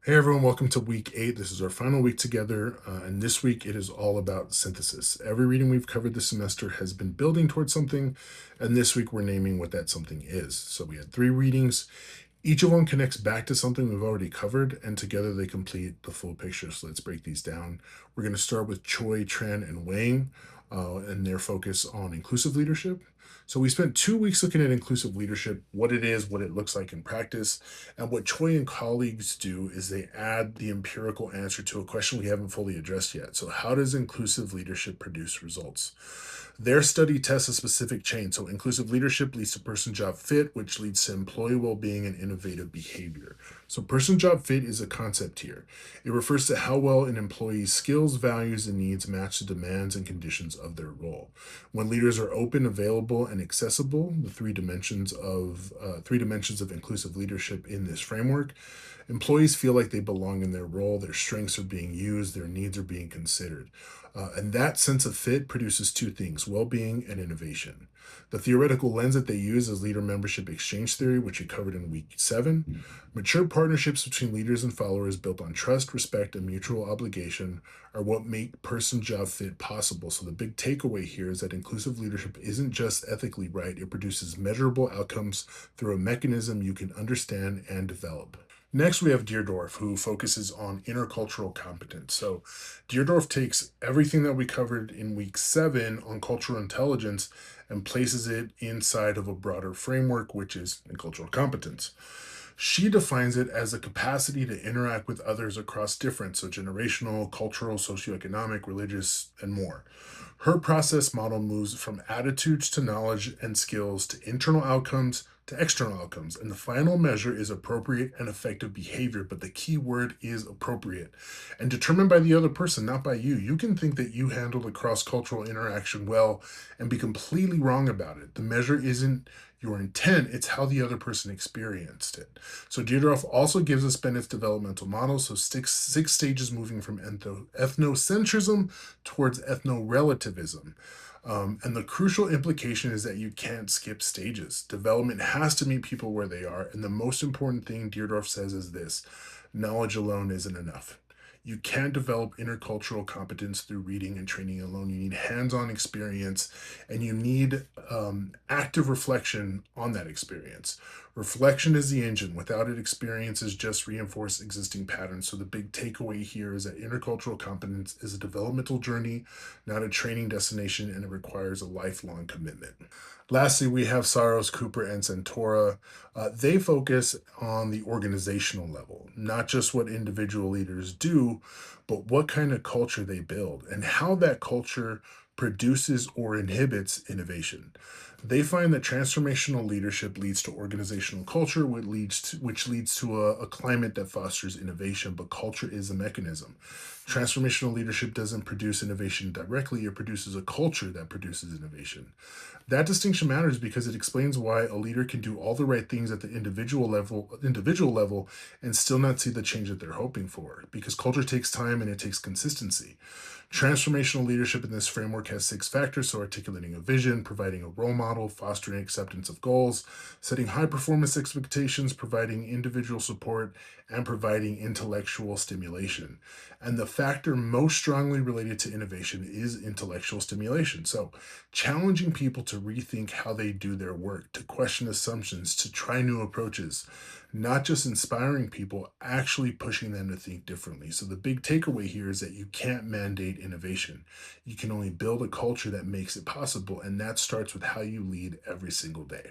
Hey everyone, welcome to week 8. This is our final week together, and this week it is all about synthesis. Every reading we've covered this semester has been building towards something, and this week we're naming what that something is. So we had 3 readings. Each of them connects back to something we've already covered, and together they complete the full picture. So let's break these down. We're going to start with Choi, Tran, and Wang, and their focus on inclusive leadership. So we spent 2 weeks looking at inclusive leadership, what it is, what it looks like in practice, and what Choi and colleagues do is they add the empirical answer to a question we haven't fully addressed yet. So how does inclusive leadership produce results? Their study tests a specific chain. So inclusive leadership leads to person-job fit, which leads to employee well-being and innovative behavior. So person-job fit is a concept here. It refers to how well an employee's skills, values, and needs match the demands and conditions of their role. When leaders are open, available, and accessible, the three dimensions of inclusive leadership in this framework, employees feel like they belong in their role, their strengths are being used, their needs are being considered. And that sense of fit produces two things: well being and innovation. The theoretical lens that they use is leader membership exchange theory, which we covered in week 7. Mature partnerships between leaders and followers built on trust, respect, and mutual obligation are what make person job fit possible. So, the big takeaway here is that inclusive leadership isn't just ethically right, it produces measurable outcomes through a mechanism you can understand and develop. Next, we have Deerdorf, who focuses on intercultural competence. So, Deerdorf takes everything that we covered in week 7 on cultural intelligence and places it inside of a broader framework, which is in cultural competence. She defines it as a capacity to interact with others across different, so generational, cultural, socioeconomic, religious, and more. Her process model moves from attitudes to knowledge and skills to internal outcomes to external outcomes. And the final measure is appropriate and effective behavior, but the key word is appropriate and determined by the other person, not by you. You can think that you handled a cross cultural interaction well and be completely wrong about it. The measure isn't your intent, it's how the other person experienced it. So Deirdre also gives us Bennett's developmental model, so six stages moving from ethnocentrism towards ethno-relativism. And the crucial implication is that you can't skip stages. Development has to meet people where they are. And the most important thing Deardorff says is this: knowledge alone isn't enough. You can't develop intercultural competence through reading and training alone. You need hands on experience and you need active reflection on that experience. Reflection is the engine. Without it, experiences just reinforce existing patterns. So, the big takeaway here is that intercultural competence is a developmental journey, not a training destination, and it requires a lifelong commitment. Lastly, we have Saros, Cooper, and Santora. They focus on the organizational level, not just what individual leaders do, but what kind of culture they build and how that culture produces or inhibits innovation. They find that transformational leadership leads to organizational culture, which leads to a climate that fosters innovation, but culture is a mechanism. Transformational leadership doesn't produce innovation directly, it produces a culture that produces innovation. That distinction matters because it explains why a leader can do all the right things at the individual level and still not see the change that they're hoping for. Because culture takes time and it takes consistency. Transformational leadership in this framework has 6 factors: so articulating a vision, providing a role model, fostering acceptance of goals, setting high performance expectations, providing individual support, and providing intellectual stimulation. And the factor most strongly related to innovation is intellectual stimulation. So, challenging people to rethink how they do their work, to question assumptions, to try new approaches, not just inspiring people, actually pushing them to think differently. So, the big takeaway here is that you can't mandate innovation. You can only build a culture that makes it possible, and that starts with how you lead every single day.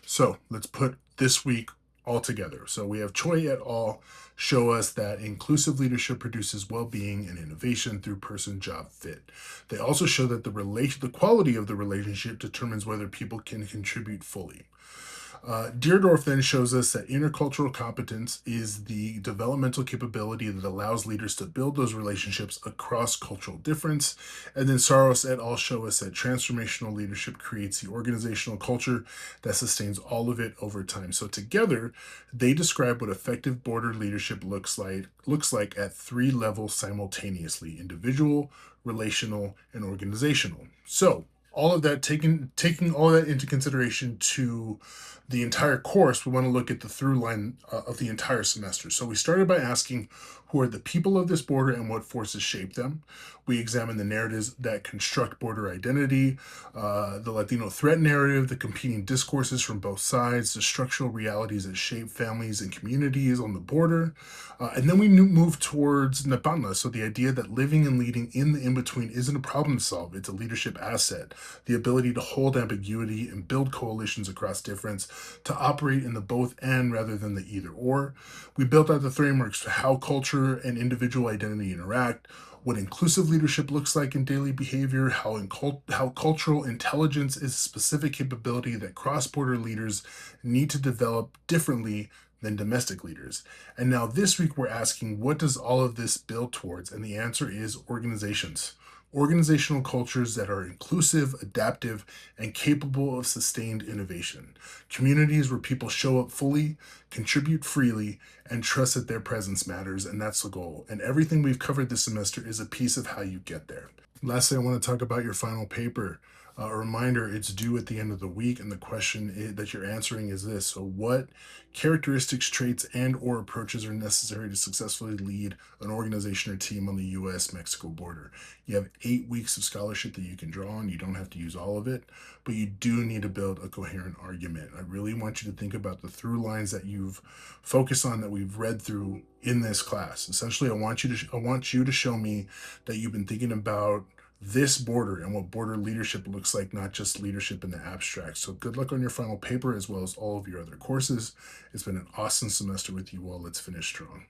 So let's put this week all together. So we have Choi et al. Show us that inclusive leadership produces well-being and innovation through person-job fit. They also show that the quality of the relationship determines whether people can contribute fully. Deerdorf then shows us that intercultural competence is the developmental capability that allows leaders to build those relationships across cultural difference. And then Saros et al. Show us that transformational leadership creates the organizational culture that sustains all of it over time. So together, they describe what effective border leadership looks like at 3 levels simultaneously: individual, relational, and organizational. So all of that taking all that into consideration to the entire course, we want to look at the through line of the entire semester. So we started by asking who are the people of this border and what forces shape them. We examined the narratives that construct border identity, the Latino threat narrative, the competing discourses from both sides, the structural realities that shape families and communities on the border. And then we moved towards Napana, so the idea that living and leading in the in between isn't a problem to solve, it's a leadership asset. The ability to hold ambiguity and build coalitions across difference, to operate in the both and rather than the either or. We built out the frameworks for how culture and individual identity interact, what inclusive leadership looks like in daily behavior, how cultural intelligence is a specific capability that cross-border leaders need to develop differently than domestic leaders. And now this week we're asking, what does all of this build towards? And the answer is organizations. Organizational cultures that are inclusive, adaptive, and capable of sustained innovation. Communities where people show up fully, contribute freely, and trust that their presence matters, and that's the goal. And everything we've covered this semester is a piece of how you get there. Lastly, I want to talk about your final paper. A reminder, it's due at the end of the week, and the question that you're answering is this. So what characteristics, traits, and or approaches are necessary to successfully lead an organization or team on the US-Mexico border? You have 8 weeks of scholarship that you can draw on. You don't have to use all of it, but you do need to build a coherent argument. I really want you to think about the through lines that you've focused on, that we've read through in this class. Essentially, I want you to show me that you've been thinking about this border and what border leadership looks like, not just leadership in the abstract. So good luck on your final paper as well as all of your other courses. It's been an awesome semester with you all. Let's finish strong.